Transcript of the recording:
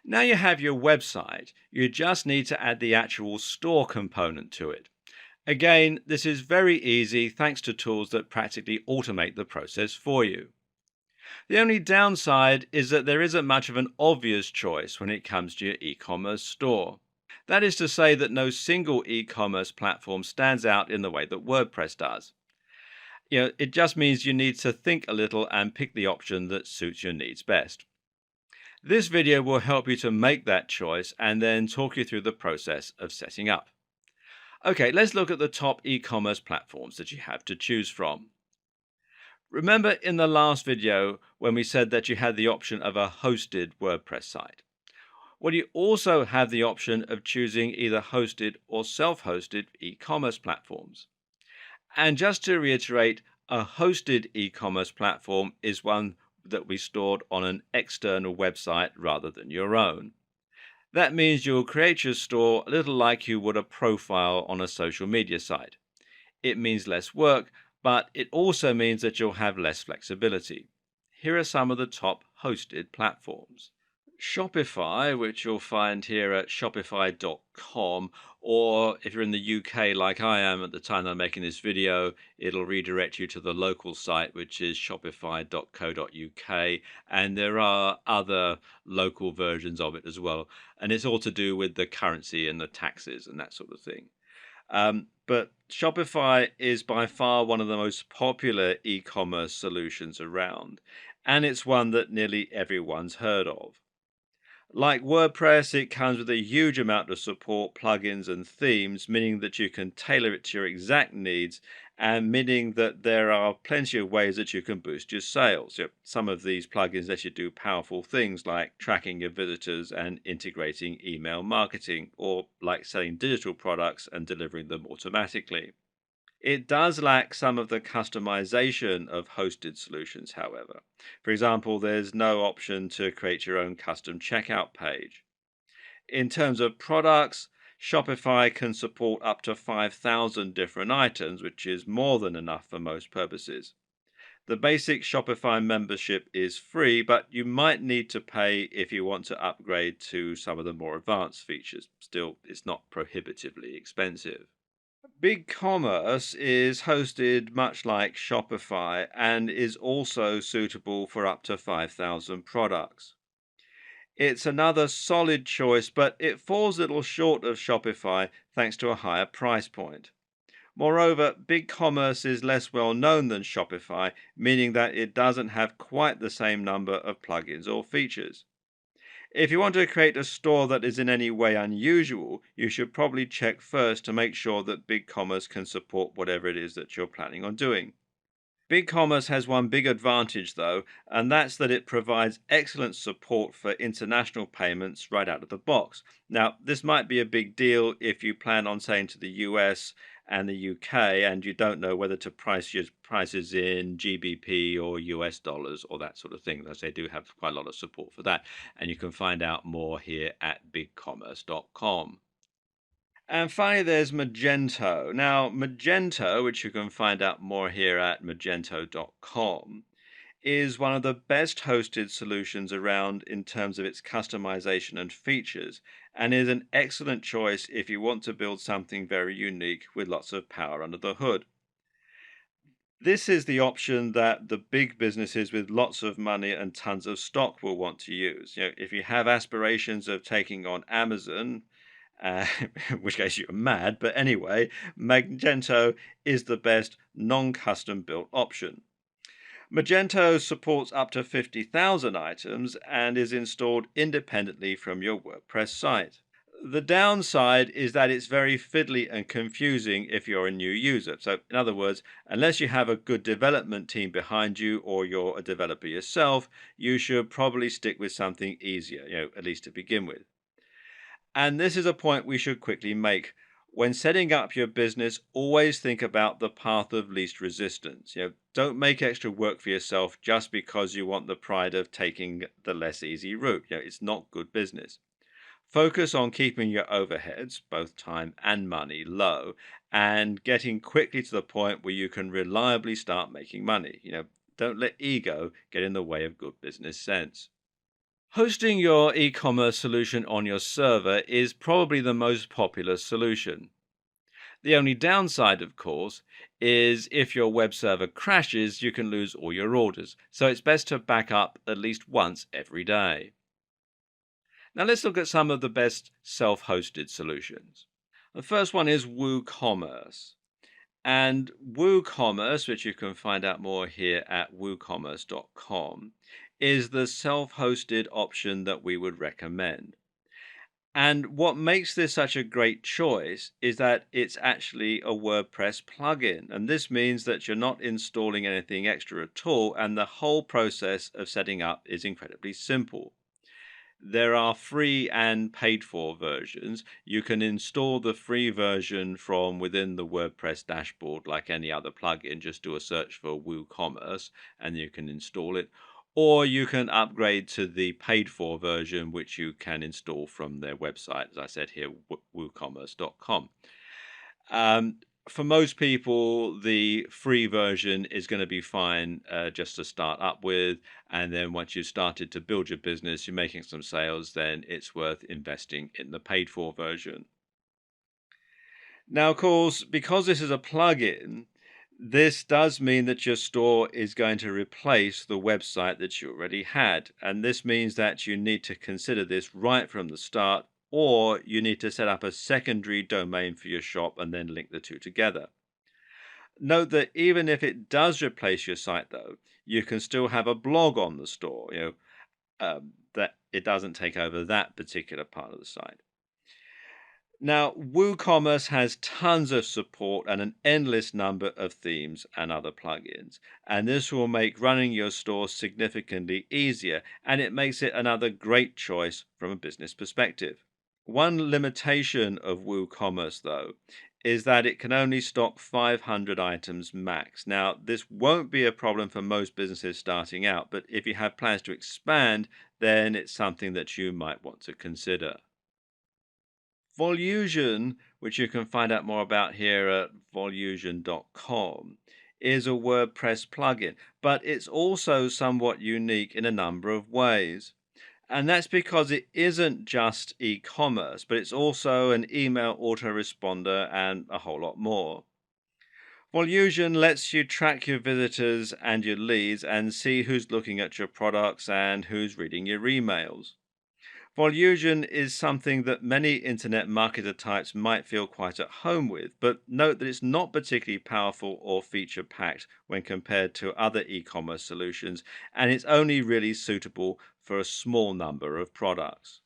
Now you have your website, you just need to add the actual store component to it. Again, this is very easy thanks to tools that practically automate the process for you. The only downside is that there isn't much of an obvious choice when it comes to your e-commerce store. That is to say that no single e-commerce platform stands out in the way that WordPress does. It just means you need to think a little and pick the option that suits your needs best. This video will help you to make that choice and then talk you through the process of setting up. Okay, let's look at the top e-commerce platforms that you have to choose from. Remember in the last video when we said that you had the option of a hosted WordPress site? Well, you also have the option of choosing either hosted or self-hosted e-commerce platforms. And just to reiterate, a hosted e-commerce platform is one that we stored on an external website rather than your own. That means you'll create your store a little like you would a profile on a social media site. It means less work, but it also means that you'll have less flexibility. Here are some of the top hosted platforms. Shopify, which you'll find here at shopify.com, or if you're in the UK like I am at the time I'm making this video, it'll redirect you to the local site, which is shopify.co.uk, and there are other local versions of it as well, and it's all to do with the currency and the taxes and that sort of thing. But Shopify is by far one of the most popular e-commerce solutions around, and it's one that nearly everyone's heard of. Like WordPress, it comes with a huge amount of support, plugins, and themes, meaning that you can tailor it to your exact needs, and meaning that there are plenty of ways that you can boost your sales. Some of these plugins let you do powerful things like tracking your visitors and integrating email marketing, or like selling digital products and delivering them automatically. It does lack some of the customization of hosted solutions, however. For example, there's no option to create your own custom checkout page. In terms of products, Shopify can support up to 5,000 different items, which is more than enough for most purposes. The basic Shopify membership is free, but you might need to pay if you want to upgrade to some of the more advanced features. Still, it's not prohibitively expensive. BigCommerce is hosted much like Shopify and is also suitable for up to 5,000 products. It's another solid choice, but it falls a little short of Shopify thanks to a higher price point. Moreover, BigCommerce is less well known than Shopify, meaning that it doesn't have quite the same number of plugins or features. If you want to create a store that is in any way unusual, you should probably check first to make sure that BigCommerce can support whatever it is that you're planning on doing. BigCommerce has one big advantage though, and that's that it provides excellent support for international payments right out of the box. Now, this might be a big deal if you plan on saying to the US and the UK and you don't know whether to price your prices in GBP or US dollars or that sort of thing, as they do have quite a lot of support for that. And you can find out more here at bigcommerce.com. And finally, there's Magento. Now, Magento, which you can find out more here at magento.com, is one of the best hosted solutions around in terms of its customization and features, and is an excellent choice if you want to build something very unique with lots of power under the hood. This is the option that the big businesses with lots of money and tons of stock will want to use. If you have aspirations of taking on Amazon, uh, in which case you're mad, but anyway, Magento is the best non-custom built option. Magento supports up to 50,000 items and is installed independently from your WordPress site. The downside is that it's very fiddly and confusing if you're a new user. So, in other words, unless you have a good development team behind you or you're a developer yourself, you should probably stick with something easier, at least to begin with. And this is a point we should quickly make. When setting up your business, always think about the path of least resistance. Don't make extra work for yourself just because you want the pride of taking the less easy route. It's not good business. Focus on keeping your overheads, both time and money, low, and getting quickly to the point where you can reliably start making money. Don't let ego get in the way of good business sense. Hosting your e-commerce solution on your server is probably the most popular solution. The only downside, of course, is if your web server crashes, you can lose all your orders. So it's best to back up at least once every day. Now let's look at some of the best self-hosted solutions. The first one is WooCommerce. And WooCommerce, which you can find out more here at woocommerce.com, is the self-hosted option that we would recommend. And what makes this such a great choice is that it's actually a WordPress plugin. And this means that you're not installing anything extra at all, and the whole process of setting up is incredibly simple. There are free and paid for versions. You can install the free version from within the WordPress dashboard like any other plugin. Just do a search for WooCommerce and you can install it. Or you can upgrade to the paid for version, which you can install from their website, as I said here, woocommerce.com. For most people, the free version is going to be fine just to start up with. And then once you've started to build your business, you're making some sales, then it's worth investing in the paid for version. Now, of course, because this is a plugin, this does mean that your store is going to replace the website that you already had. And this means that you need to consider this right from the start, or you need to set up a secondary domain for your shop and then link the two together. Note that even if it does replace your site, though, you can still have a blog on the store, that it doesn't take over that particular part of the site. Now, WooCommerce has tons of support and an endless number of themes and other plugins. And this will make running your store significantly easier, and it makes it another great choice from a business perspective. One limitation of WooCommerce, though, is that it can only stock 500 items max. Now, this won't be a problem for most businesses starting out, but if you have plans to expand, then it's something that you might want to consider. Volusion, which you can find out more about here at volusion.com, is a WordPress plugin, but it's also somewhat unique in a number of ways. And that's because it isn't just e-commerce, but it's also an email autoresponder and a whole lot more. Volusion lets you track your visitors and your leads and see who's looking at your products and who's reading your emails. Volusion is something that many internet marketer types might feel quite at home with, but note that it's not particularly powerful or feature packed when compared to other e-commerce solutions, and it's only really suitable for a small number of products.